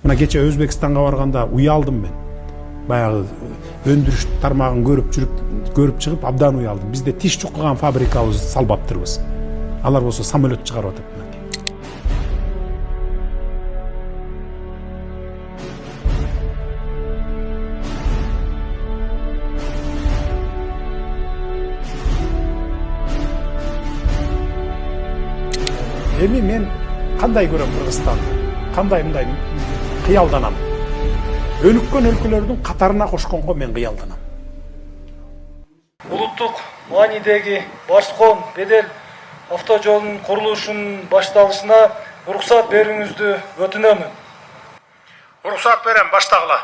Мына кече Өзбекстанга барганда уялдым мен. Баягы өндүрүш тармагын көрүп чыгып абдан уялдым. Бизде тиш чуккан фабрикабыз салбаптырбыз. Алар болсо самолет чыгарып атат. Эми мен кандай көрөм Кыргызстанды, кандай мындай кыялданам. Өнүккөн өлкөлөрдүн катарына кошконго мен кыялданам. Улуттук маанидеги Барс-Кон Бедел автожолунун курулушунун башталышына уруксат берүүңүздү өтүнөмүн. Уруксат берем, баштагыла.